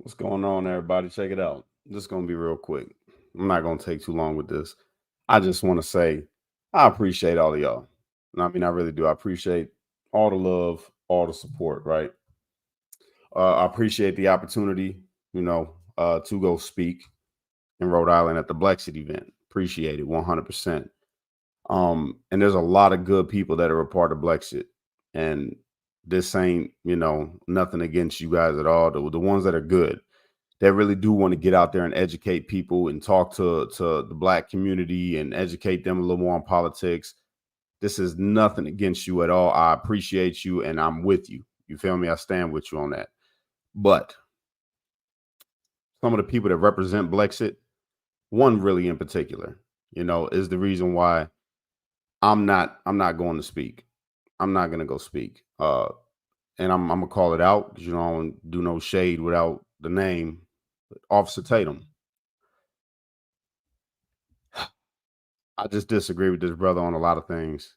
What's going on, everybody? Check it out. This is going to be real quick. I'm not going to take too long with this. I just want to say I appreciate all of y'all. And I mean, I really do. I appreciate all the love, all the support, right? I appreciate the opportunity, to go speak in Rhode Island at the Blexit event. Appreciate it 100%. And there's a lot of good people that are a part of Blexit. And this ain't, nothing against you guys at all. The ones that are good that really do want to get out there and educate people and talk to the Black community and educate them a little more on politics. This is nothing against you at all. I appreciate you and I'm with you. You feel me? I stand with you on that. But some of the people that represent Blexit, one really in particular, is the reason why I'm not going to speak. I'm not going to go speak. And I'm gonna call it out because I don't do no shade without the name. Officer Tatum. I just disagree with this brother on a lot of things.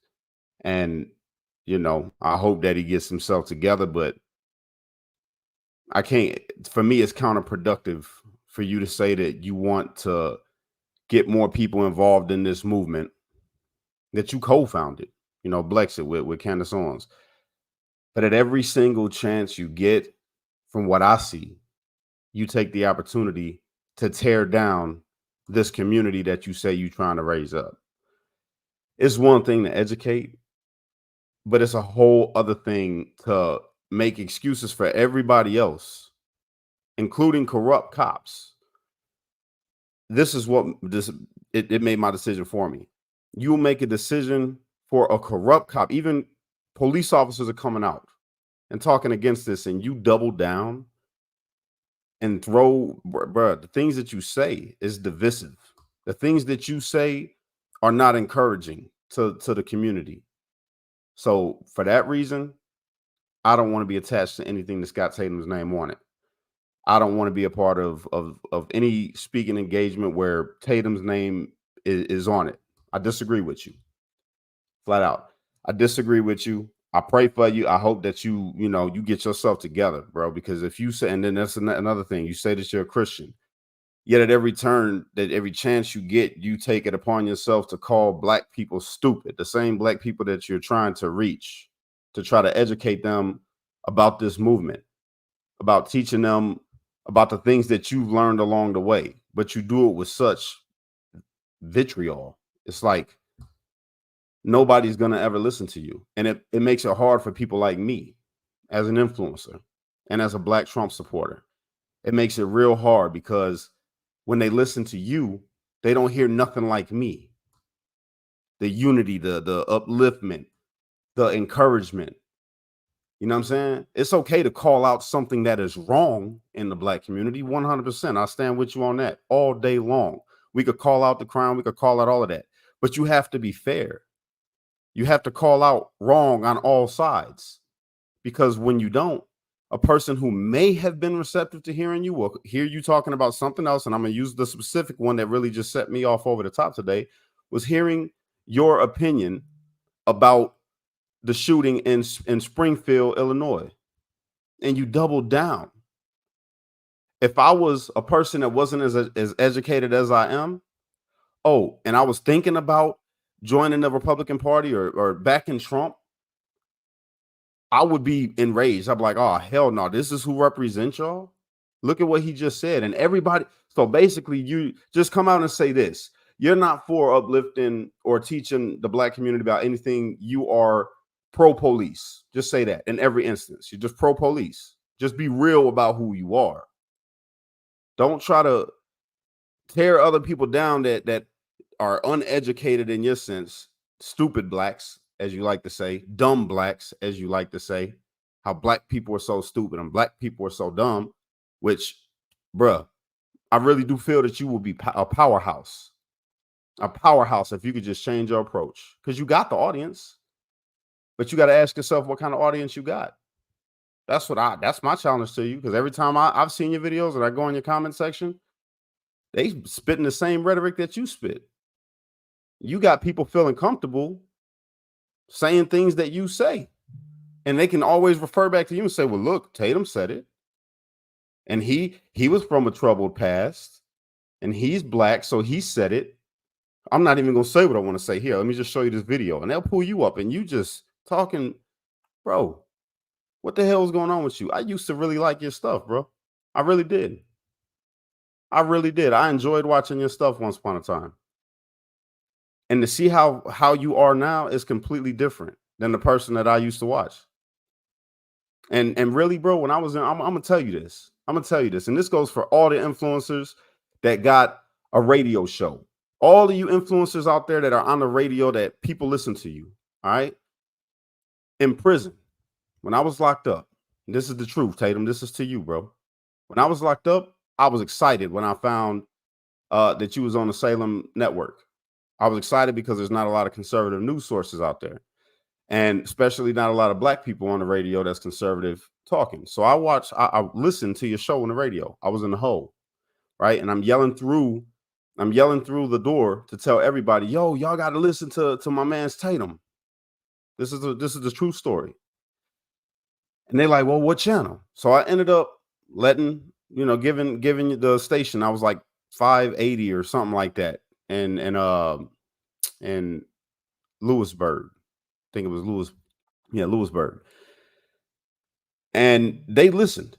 And, I hope that he gets himself together, but I can't, for me, it's counterproductive for you to say that you want to get more people involved in this movement that you co-founded, Blexit with Candace Owens. But at every single chance you get, from what I see, you take the opportunity to tear down this community that you say you're trying to raise up. It's one thing to educate, but it's a whole other thing to make excuses for everybody else, including corrupt cops. This is what it made my decision for me. You will make a decision for a corrupt cop. Even police officers are coming out and talking against this, and you double down and throw, bruh, the things that you say is divisive. The things that you say are not encouraging to the community. So for that reason, I don't want to be attached to anything that's got Tatum's name on it. I don't want to be a part of any speaking engagement where Tatum's name is on it. I disagree with you. Flat out. I disagree with you. I pray for you. I hope that you get yourself together, bro. Because if you say, and then that's another thing, you say that you're a Christian, yet at every turn, that every chance you get, you take it upon yourself to call Black people stupid. The same Black people that you're trying to reach, to try to educate them about this movement, about teaching them about the things that you've learned along the way. But you do it with such vitriol. It's like nobody's going to ever listen to you. And it makes it hard for people like me as an influencer and as a Black Trump supporter. It makes it real hard because when they listen to you, they don't hear nothing like me. The unity, the upliftment, the encouragement. You know what I'm saying? It's okay to call out something that is wrong in the Black community. 100%. I stand with you on that all day long. We could call out the crime. We could call out all of that. But you have to be fair. You have to call out wrong on all sides. Because when you don't, a person who may have been receptive to hearing you will hear you talking about something else. And I'm going to use the specific one that really just set me off over the top today, was hearing your opinion about the shooting in Springfield, Illinois. And you doubled down. If I was a person that wasn't as educated as I am, and I was thinking about joining the Republican Party or backing Trump, I would be enraged. I'd be like, oh, hell no, this is who represents y'all? Look at what he just said. And everybody, so basically you just come out and say this. You're not for uplifting or teaching the Black community about anything. You are pro-police. Just say that in every instance. You're just pro-police. Just be real about who you are. Don't try to tear other people down that are uneducated in your sense, stupid Blacks, as you like to say, dumb Blacks, as you like to say, how Black people are so stupid and Black people are so dumb, which, bruh, I really do feel that you will be a powerhouse if you could just change your approach, because you got the audience, but you got to ask yourself what kind of audience you got. That's my challenge to you, because every time I've seen your videos and I go in your comment section, they spitting the same rhetoric that you spit. You got people feeling comfortable saying things that you say, and they can always refer back to you and say, well, look, Tatum said it. And he was from a troubled past, and he's black, so he said it. I'm not even gonna say what I want to say here. Let me just show you this video, and they'll pull you up, and you just talking, bro. What the hell is going on with you? I used to really like your stuff, bro. I really did. I really did. I enjoyed watching your stuff once upon a time. And to see how you are now is completely different than the person that I used to watch. And really, bro, when I was in, I'm gonna tell you this. I'm gonna tell you this, and this goes for all the influencers that got a radio show. All of you influencers out there that are on the radio that people listen to you. All right. In prison, when I was locked up, this is the truth, Tatum. This is to you, bro. When I was locked up, I was excited when I found that you was on the Salem network. I was excited because there's not a lot of conservative news sources out there, and especially not a lot of black people on the radio that's conservative talking. So I listened to your show on the radio. I was in the hole, right? And I'm yelling through the door to tell everybody, yo, y'all got to listen to my man's Tatum. This is the true story. And they're like, well, what channel? So I ended up giving the station. I was like 580 or something like that. And in Lewisburg. I think it was Lewisburg. And they listened.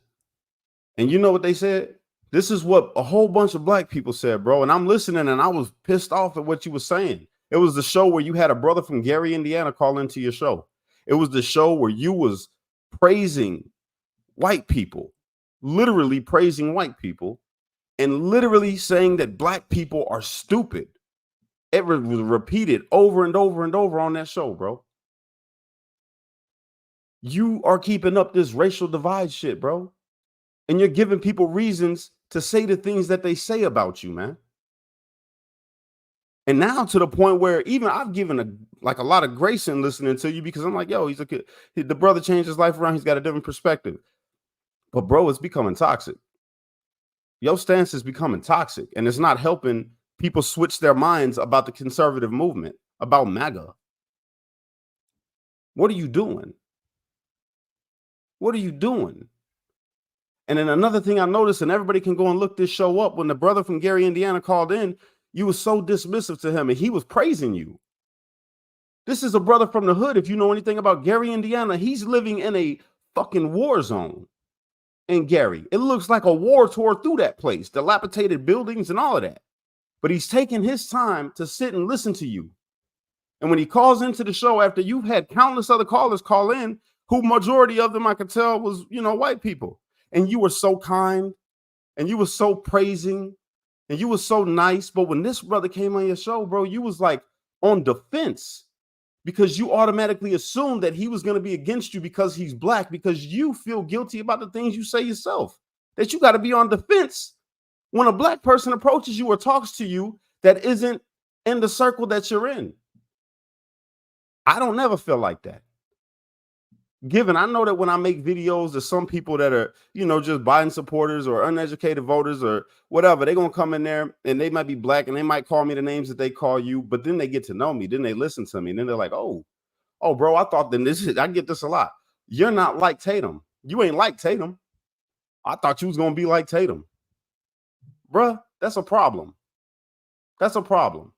And you know what they said? This is what a whole bunch of black people said, bro. And I'm listening, and I was pissed off at what you were saying. It was the show where you had a brother from Gary, Indiana call into your show. It was the show where you was praising white people, literally praising white people, and literally saying that black people are stupid. It was repeated over and over and over on that show, bro. You are keeping up this racial divide shit, bro. And you're giving people reasons to say the things that they say about you, man. And now to the point where even I've given a lot of grace in listening to you, because I'm like, yo, he's a kid. The brother changed his life around. He's got a different perspective. But bro, it's becoming toxic. Your stance is becoming toxic, and it's not helping people switch their minds about the conservative movement, about MAGA. What are you doing? What are you doing? And then another thing I noticed, and everybody can go and look this show up, when the brother from Gary, Indiana called in, you were so dismissive to him, and he was praising you. This is a brother from the hood. If you know anything about Gary, Indiana, he's living in a fucking war zone in Gary. It looks like a war tore through that place, dilapidated buildings and all of that. But he's taking his time to sit and listen to you. And when he calls into the show after you've had countless other callers call in, who majority of them I could tell was, white people. And you were so kind, and you were so praising, and you were so nice. But when this brother came on your show, bro, you was like on defense, because you automatically assumed that he was going to be against you because he's black, because you feel guilty about the things you say yourself, that you got to be on defense when a black person approaches you or talks to you that isn't in the circle that you're in. I don't never feel like that. Given I know that when I make videos, there's some people that are, just Biden supporters or uneducated voters or whatever, they're going to come in there and they might be black and they might call me the names that they call you, but then they get to know me. Then they listen to me. And then they're like, oh, bro, I thought I get this a lot. You're not like Tatum. You ain't like Tatum. I thought you was going to be like Tatum. Bruh, that's a problem. That's a problem.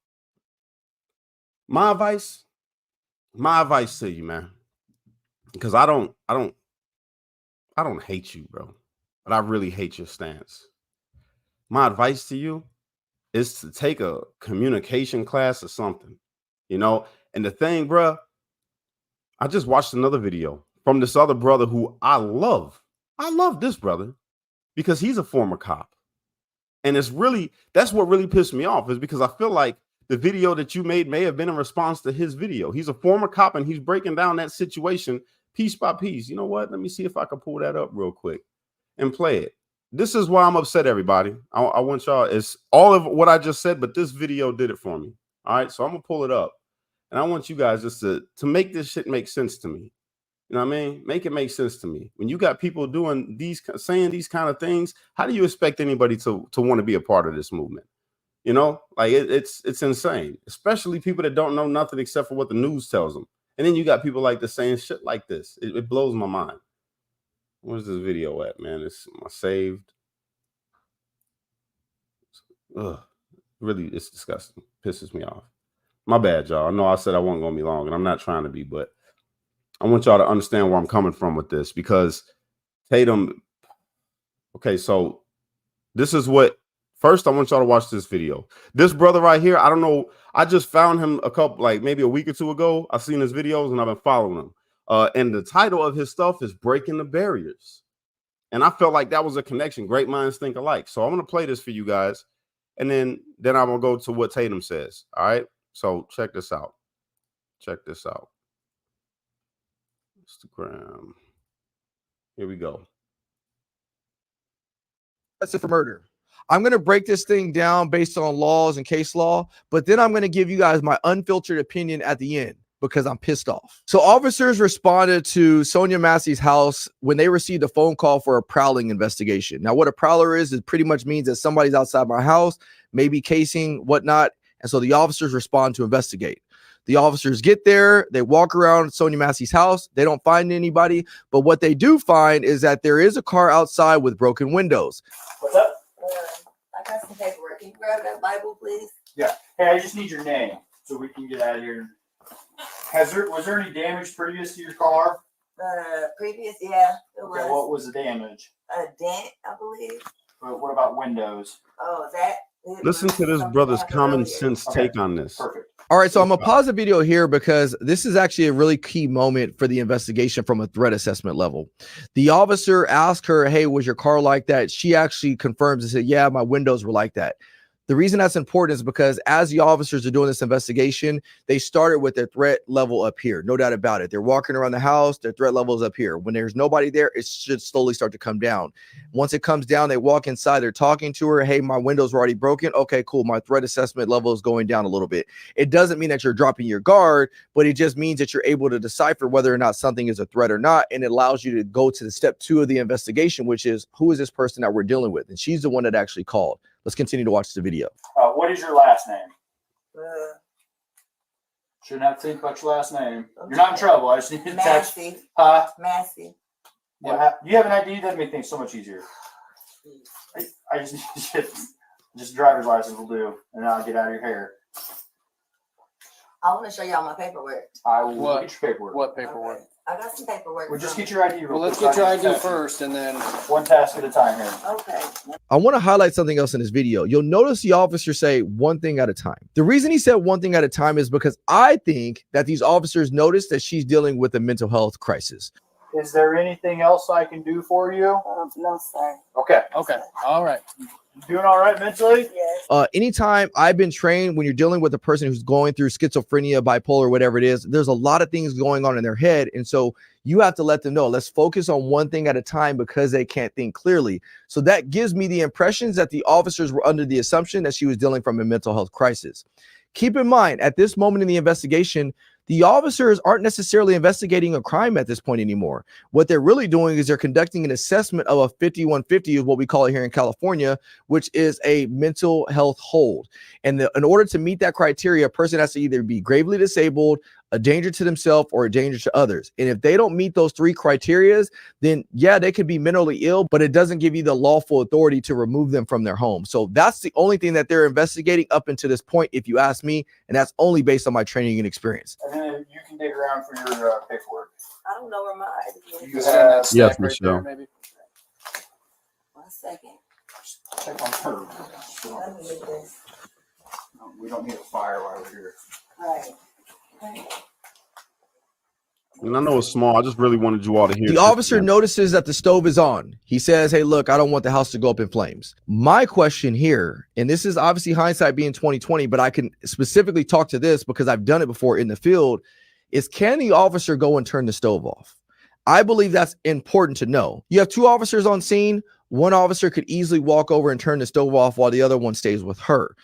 My advice to you, man, because I don't hate you, bro, but I really hate your stance. My advice to you is to take a communication class or something, And the thing, bro, I just watched another video from this other brother who I love. I love this brother because he's a former cop. And that's what really pissed me off, is because I feel like the video that you made may have been in response to his video. He's a former cop and he's breaking down that situation piece by piece. You know what? Let me see if I can pull that up real quick and play it. This is why I'm upset, everybody. I want y'all, it's all of what I just said, but this video did it for me. All right. So I'm going to pull it up, and I want you guys just to make this shit make sense to me. You know what I mean? Make it make sense to me. When you got people saying these kind of things, how do you expect anybody to want to be a part of this movement? Like it's insane, especially people that don't know nothing except for what the news tells them. And then you got people like this saying shit like this. It blows my mind. Where's this video at, man? It's my saved. Ugh, really, it's disgusting. Pisses me off. My bad, y'all. I know I said I wasn't gonna be long, and I'm not trying to be, but I want y'all to understand where I'm coming from with this because Tatum. Okay, so this is what. First, I want y'all to watch this video. This brother right here, I don't know. I just found him like maybe a week or two ago. I've seen his videos and I've been following him. And the title of his stuff is Breaking the Barriers. And I felt like that was a connection. Great minds think alike. So I'm gonna play this for you guys, and then I'm gonna go to what Tatum says. All right. So check this out. Check this out. Instagram. Here we go. That's it for murder. I'm going to break this thing down based on laws and case law, but then I'm going to give you guys my unfiltered opinion at the end because I'm pissed off. So officers responded to Sonia Massey's house when they received a phone call for a prowling investigation. Now, what a prowler is pretty much means that somebody's outside my house, maybe casing, whatnot. And so the officers respond to investigate. The officers get there, they walk around Sonia Massey's house, they don't find anybody, but what they do find is that there is a car outside with broken windows. What's up? I got some paperwork. Can you grab that Bible, please? Yeah. Hey, I just need your name so we can get out of here. Was there any damage previous to your car? Previous, yeah, it was. Okay, what was the damage? A dent, I believe. What about windows? Oh, that. Listen to this brother's common sense take on this. Perfect. All right, so I'm gonna pause the video here because this is actually a really key moment for the investigation from a threat assessment level. The officer asked her, hey, was your car like that? She actually confirms and said, yeah, my windows were like that. The reason that's important is because as the officers are doing this investigation, they started with their threat level up here. No doubt about it. They're walking around the house. Their threat level is up here. When there's nobody there, it should slowly start to come down. Once it comes down, they walk inside. They're talking to her. Hey, my windows were already broken. Okay, cool. My threat assessment level is going down a little bit. It doesn't mean that you're dropping your guard, but it just means that you're able to decipher whether or not something is a threat or not. And it allows you to go to the step 2 of the investigation, which is who is this person that we're dealing with? And she's the one that actually called. Let's continue to watch the video. What is your last name? Shouldn't have to think about your last name. You're not in trouble. I just need to text. Massey. Huh? Massey. Yeah. You have an ID? That'd make things so much easier. I just need just driver's license will do, and then I'll get out of your hair. I want to show y'all my paperwork. I will get your paperwork. What paperwork? Okay. I got some paperwork. Well, just get your ID. Well, let's get your ID first, and then one task at a time here. Okay. I want to highlight something else in this video. You'll notice the officer say one thing at a time. The reason he said one thing at a time is because I think that these officers noticed that she's dealing with a mental health crisis. Is there anything else I can do for you? No, sir. Okay. okay, all right. Doing all right mentally? Yes. Anytime I've been trained, when you're dealing with a person who's going through schizophrenia, bipolar, whatever it is, there's a lot of things going on in their head. And so you have to let them know, let's focus on one thing at a time because they can't think clearly. So that gives me the impressions that the officers were under the assumption that she was dealing from a mental health crisis. Keep in mind, at this moment in the investigation, the officers aren't necessarily investigating a crime at this point anymore. What they're really doing is they're conducting an assessment of a 5150, is what we call it here in California, which is a mental health hold. And in order to meet that criteria, a person has to either be gravely disabled, a danger to themselves, or a danger to others. And if they don't meet those 3 criteria, then yeah, they could be mentally ill, but it doesn't give you the lawful authority to remove them from their home. So that's the only thing that they're investigating up until this point, if you ask me, and that's only based on my training and experience. And then you can dig around for your paperwork. I don't know where my ID is. You have, Yes, Right Michelle. there, maybe. 1 second. check on her. Let me get this. No, we don't need a fire while we're here. Right. Right. And I know it's small. I just really wanted you all to hear. The officer notices that the stove is on. He says, hey, look, I don't want the house to go up in flames. My question here, and this is obviously hindsight being 2020, but I can specifically talk to this because I've done it before in the field, is can the officer go and turn the stove off? I believe that's important to know. You have 2 officers on scene. One officer could easily walk over and turn the stove off while the other one stays with her.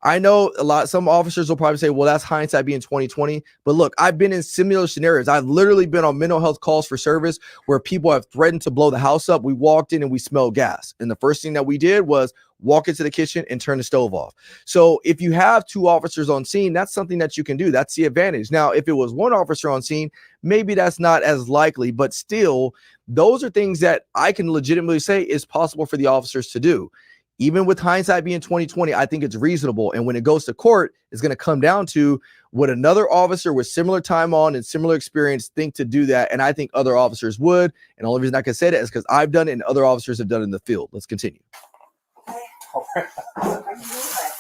I know some officers will probably say, well, that's hindsight being 2020. But look, I've been in similar scenarios. I've literally been on mental health calls for service where people have threatened to blow the house up. We walked in and we smelled gas. And the first thing that we did was walk into the kitchen and turn the stove off. So if you have 2 officers on scene, that's something that you can do. That's the advantage. Now, if it was 1 officer on scene, maybe that's not as likely, but still, those are things that I can legitimately say is possible for the officers to do. Even with hindsight being 2020, I think it's reasonable. And when it goes to court, it's going to come down to would another officer with similar time on and similar experience think to do that? And I think other officers would. And the only reason I can say that is because I've done it and other officers have done it in the field. Let's continue.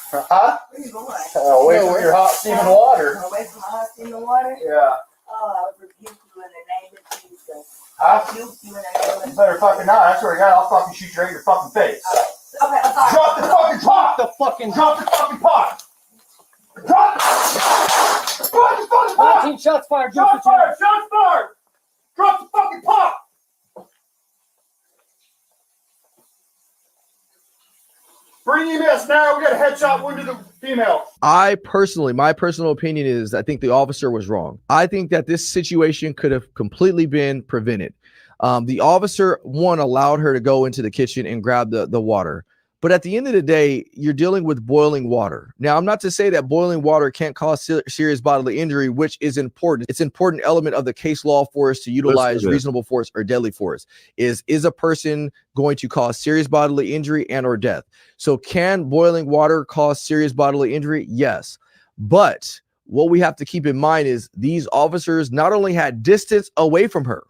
Huh? Where you going? Away from your hot steaming water. Away from the hot steaming water? Yeah. Oh, I rebuke you in the name of Jesus. Huh? Rebuke you in the name of You Jesus. better fucking not. I swear to God, I'll fucking shoot you right in your fucking face. Okay, I'm sorry. Drop the fucking pot! Drop the fucking pot! Drop the fucking pot! 19 shots fired. Shots fired! Shots fired! Drop the fucking pot! Bring EMS now. We got a headshot wound to the female. My personal opinion is I think the officer was wrong. I think that this situation could have completely been prevented. The officer, one, allowed her to go into the kitchen and grab the water. But at the end of the day, you're dealing with boiling water. Now, I'm not to say that boiling water can't cause serious bodily injury, which is important. It's an important element of the case law for us to utilize reasonable force or deadly force. Is a person going to cause serious bodily injury and or death? So can boiling water cause serious bodily injury? Yes. But what we have to keep in mind is these officers not only had distance away from her,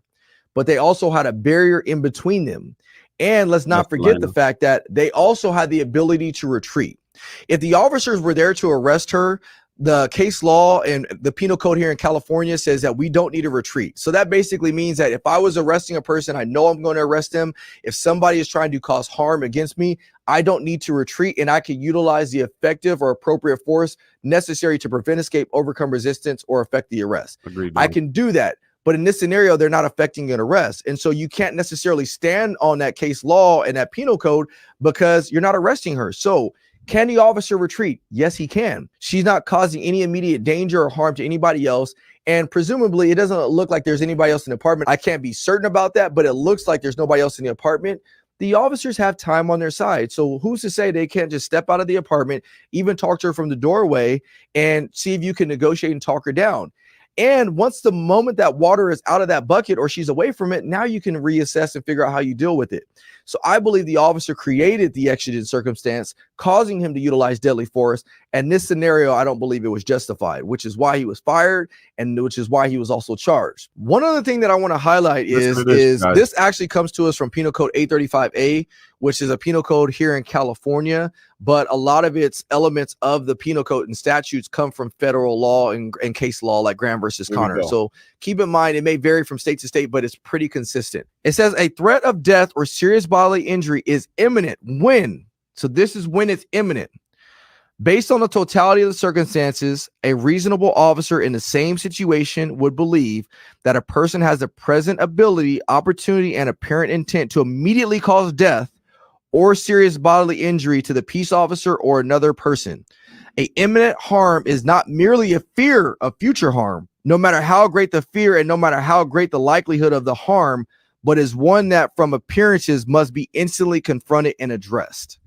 but they also had a barrier in between them. And let's not forget the fact that they also had the ability to retreat. If the officers were there to arrest her, the case law and the penal code here in California says that we don't need to retreat. So that basically means that if I was arresting a person, I know I'm going to arrest them. If somebody is trying to cause harm against me, I don't need to retreat, and I can utilize the effective or appropriate force necessary to prevent escape, overcome resistance, or affect the arrest. Agreed, I can do that. But in this scenario, they're not affecting an arrest. And so you can't necessarily stand on that case law and that penal code because you're not arresting her. So can the officer retreat? Yes, he can. She's not causing any immediate danger or harm to anybody else. And presumably it doesn't look like there's anybody else in the apartment. I can't be certain about that, but it looks like there's nobody else in the apartment. The officers have time on their side. So who's to say they can't just step out of the apartment, even talk to her from the doorway and see if you can negotiate and talk her down. And once the moment that water is out of that bucket or she's away from it, now you can reassess and figure out how you deal with it. So I believe the officer created the exigent circumstance, causing him to utilize deadly force. And this scenario, I don't believe it was justified, which is why he was fired and which is why he was also charged. One other thing that I want to highlight is this actually comes to us from Penal Code 835A, which is a penal code here in California, but a lot of its elements of the penal code and statutes come from federal law and case law like Graham versus Connor. So keep in mind, it may vary from state to state, but it's pretty consistent. It says a threat of death or serious bodily injury is imminent when, so this is when it's imminent. Based on the totality of the circumstances, a reasonable officer in the same situation would believe that a person has the present ability, opportunity, and apparent intent to immediately cause death or serious bodily injury to the peace officer or another person. A imminent harm is not merely a fear of future harm, no matter how great the fear and no matter how great the likelihood of the harm, but is one that from appearances must be instantly confronted and addressed.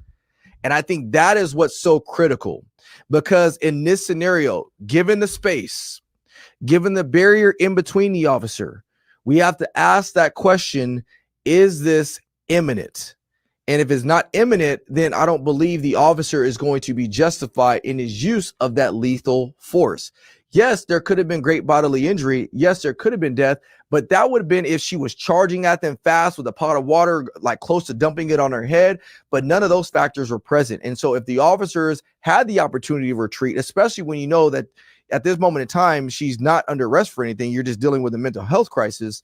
And I think that is what's so critical, because in this scenario, given the space, given the barrier in between the officer, we have to ask that question, is this imminent? And if it's not imminent, then I don't believe the officer is going to be justified in his use of that lethal force. Yes, there could have been great bodily injury. Yes, there could have been death, but that would have been if she was charging at them fast with a pot of water, like close to dumping it on her head, but none of those factors were present. And so if the officers had the opportunity to retreat, especially when you know that at this moment in time, she's not under arrest for anything, you're just dealing with a mental health crisis,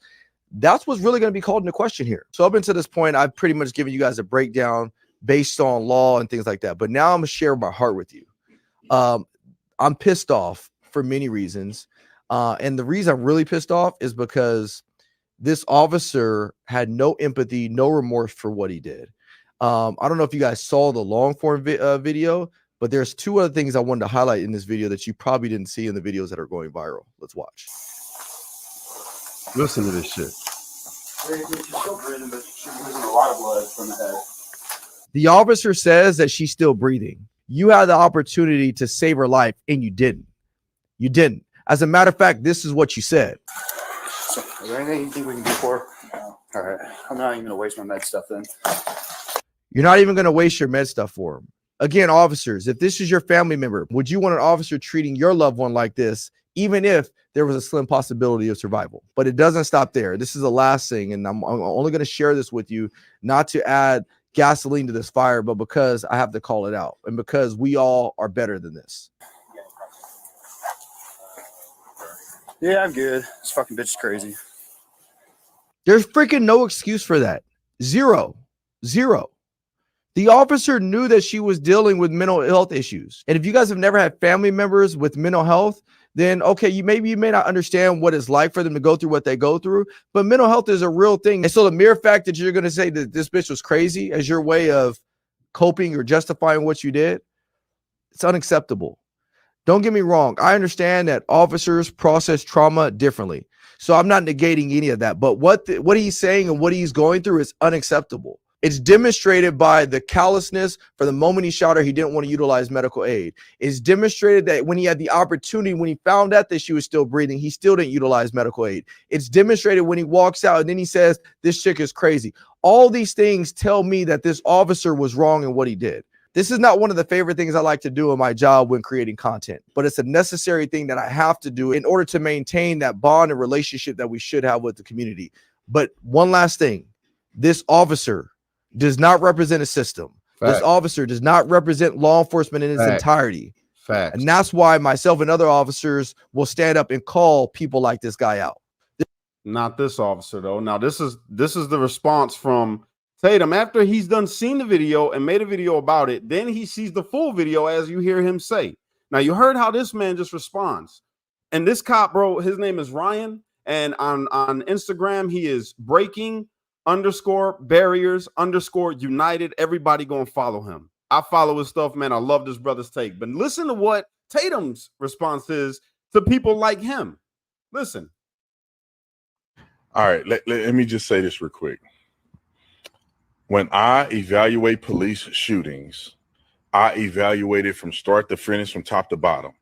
that's what's really going to be called into question here. So up until this point, I've pretty much given you guys a breakdown based on law and things like that. But now I'm going to share my heart with you. I'm pissed off for many reasons. And the reason I'm really pissed off is because this officer had no empathy, no remorse for what he did. I don't know if you guys saw the long form video, but there's two other things I wanted to highlight in this video that you probably didn't see in the videos that are going viral. Let's watch. Listen to this shit. She's still breathing, but she's losing a lot of blood from the head. The officer says that she's still breathing. You had the opportunity to save her life, and you didn't. You didn't. As a matter of fact, this is what you said. So, is there anything you think we can do for her? No. All right. I'm not even going to waste my med stuff then. You're not even going to waste your med stuff for them. Again, officers, if this is your family member, would you want an officer treating your loved one like this, even if there was a slim possibility of survival? But it doesn't stop there. This is the last thing, and I'm only going to share this with you, not to add gasoline to this fire, but because I have to call it out, and because we all are better than this. Yeah, I'm good. This fucking bitch is crazy. There's freaking no excuse for that. Zero. The officer knew that she was dealing with mental health issues. And if you guys have never had family members with mental health, then okay, you may not understand what it's like for them to go through what they go through, but mental health is a real thing. And so the mere fact that you're going to say that this bitch was crazy as your way of coping or justifying what you did, it's unacceptable. Don't get me wrong. I understand that officers process trauma differently. So I'm not negating any of that, but what he's saying and what he's going through is unacceptable. It's demonstrated by the callousness for the moment he shot her. He didn't want to utilize medical aid. It's demonstrated that when he had the opportunity, when he found out that she was still breathing, he still didn't utilize medical aid. It's demonstrated when he walks out and then he says, this chick is crazy. All these things tell me that this officer was wrong in what he did. This is not one of the favorite things I like to do in my job when creating content, but it's a necessary thing that I have to do in order to maintain that bond and relationship that we should have with the community. But one last thing, this officer does not represent a system. Facts. This officer does not represent law enforcement in its Facts. entirety. Facts. And that's why myself and other officers will stand up and call people like this guy out. Not this officer, though. Now, this is the response from Tatum after he's done seen the video and made a video about it. Then he sees the full video, as you hear him say. Now, you heard how this man just responds. And this cop, bro, his name is Ryan. And on Instagram, he is breaking_barriers_united. Everybody gonna follow him. I follow his stuff, man. I love this brother's take. But listen to what Tatum's response is to people like him. Listen. All right, let me just say this real quick. When I evaluate police shootings, I evaluate it from start to finish, from top to bottom.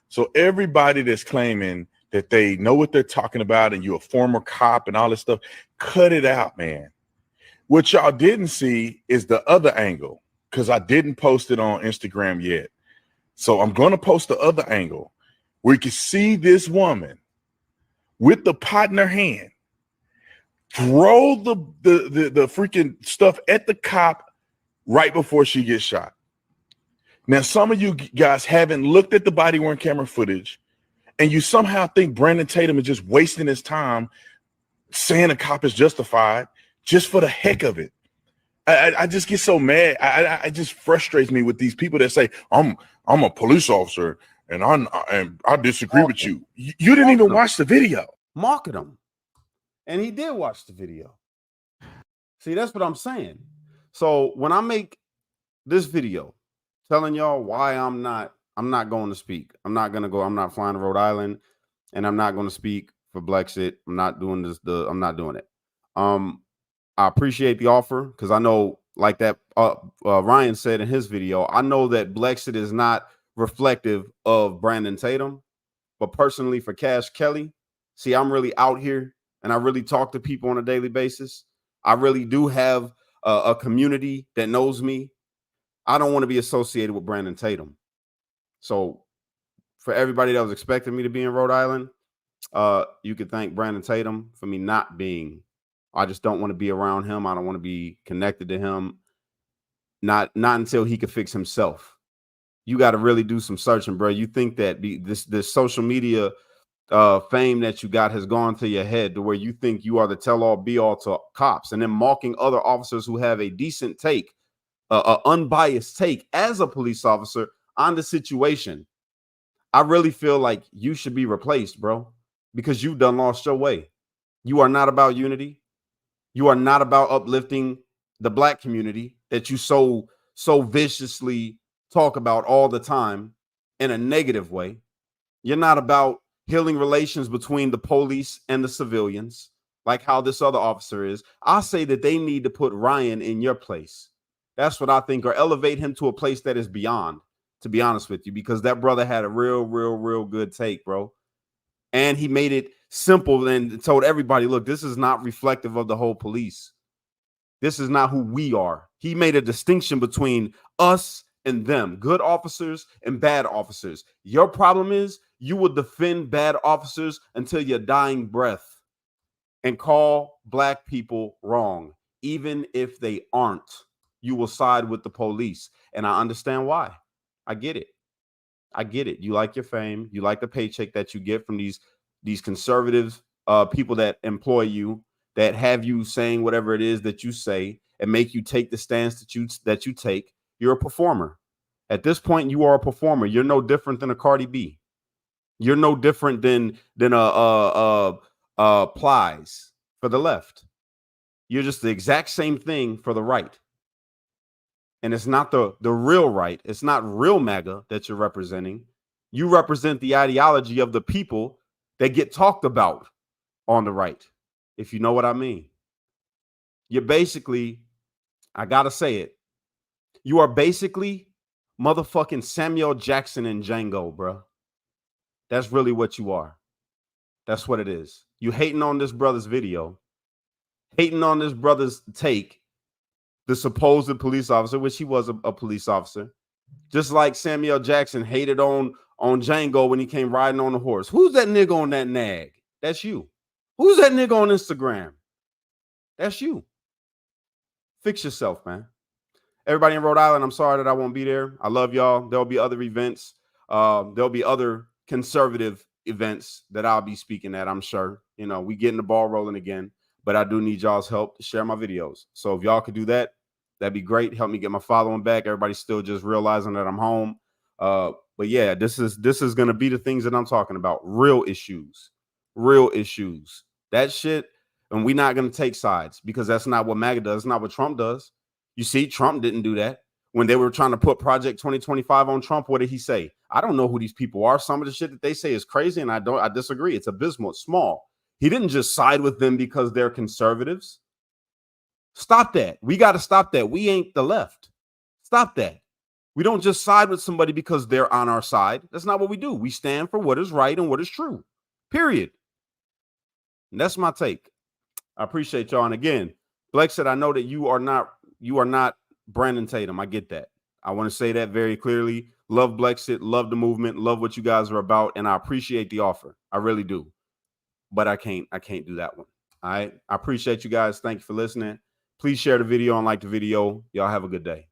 So everybody that's claiming that they know what they're talking about and you're a former cop and all this stuff, cut it out, man. What y'all didn't see is the other angle, because I didn't post it on Instagram yet. So I'm going to post the other angle where you can see this woman with the pot in her hand throw the freaking stuff at the cop right before she gets shot. Now, some of you guys haven't looked at the body-worn camera footage, and you somehow think Brandon Tatum is just wasting his time saying a cop is justified just for the heck of it. I just get so mad. I just frustrates me with these people that say, I'm a police officer and I disagree with you. You didn't even watch the video. Market him. And he did watch the video. See, that's what I'm saying. So when I make this video telling y'all why I'm not going to speak. I'm not going to go. I'm not flying to Rhode Island, and I'm not going to speak for Blexit. I'm not doing this. I'm not doing it. I appreciate the offer because I know, like that Ryan said in his video, I know that Blexit is not reflective of Brandon Tatum, but personally for Cash Kelly, see, I'm really out here and I really talk to people on a daily basis. I really do have a community that knows me. I don't want to be associated with Brandon Tatum. So for everybody that was expecting me to be in Rhode Island, you could thank Brandon Tatum for me not being. I just don't want to be around him. I don't want to be connected to him. Not until he could fix himself. You got to really do some searching, bro. You think that this social media fame that you got has gone to your head to where you think you are the tell-all be-all to cops, and then mocking other officers who have a decent take, unbiased take as a police officer on the situation. I really feel like you should be replaced, bro, because you've done lost your way. You are not about unity. You are not about uplifting the black community that you so viciously talk about all the time in a negative way. You're not about healing relations between the police and the civilians, like how this other officer is. I say that they need to put Ryan in your place. That's what I think, or elevate him to a place that is beyond, to be honest with you, because that brother had a real good take, bro. And he made it simple and told everybody, look, this is not reflective of the whole police. This is not who we are. He made a distinction between us and them, good officers and bad officers. Your problem is you will defend bad officers until your dying breath and call black people wrong, even if they aren't. You will side with the police. And I understand why. I get it. I get it. You like your fame. You like the paycheck that you get from these conservative people that employ you, that have you saying whatever it is that you say and make you take the stance that you take. You're a performer. At this point, you are a performer. You're no different than a Cardi B. You're no different than Plies for the left. You're just the exact same thing for the right. And it's not the real right. It's not real MAGA that you're representing. You represent the ideology of the people that get talked about on the right, if you know what I mean. You're basically, I gotta say it, you are basically motherfucking Samuel Jackson and Django, bro. That's really what you are. That's what it is. You hating on this brother's video, hating on this brother's take, the supposed police officer, which he was a police officer, just like Samuel Jackson hated on Django when he came riding on the horse. Who's that nigga on that nag? That's you. Who's that nigga on Instagram? That's you. Fix yourself, man. Everybody in Rhode Island, I'm sorry that I won't be there. I love y'all. There'll be other events. There'll be other conservative events that I'll be speaking at, I'm sure. You know, we getting the ball rolling again. But I do need y'all's help to share my videos. So if y'all could do that, that'd be great. Help me get my following back. Everybody's still just realizing that I'm home. But yeah, this is going to be the things that I'm talking about. Real issues. Real issues. That shit. And we're not going to take sides because that's not what MAGA does. It's not what Trump does. You see, Trump didn't do that. When they were trying to put Project 2025 on Trump, what did he say? I don't know who these people are. Some of the shit that they say is crazy, and I disagree. It's abysmal. It's small. He didn't just side with them because they're conservatives. Stop that. We got to stop that. We ain't the left. Stop that. We don't just side with somebody because they're on our side. That's not what we do. We stand for what is right and what is true. Period. And that's my take. I appreciate y'all. And again, Blexit, I know that you are not Brandon Tatum. I get that. I want to say that very clearly. Love Blexit, love the movement, love what you guys are about, and I appreciate the offer. I really do. But I can't do that one. All right. I appreciate you guys. Thank you for listening. Please share the video and like the video. Y'all have a good day.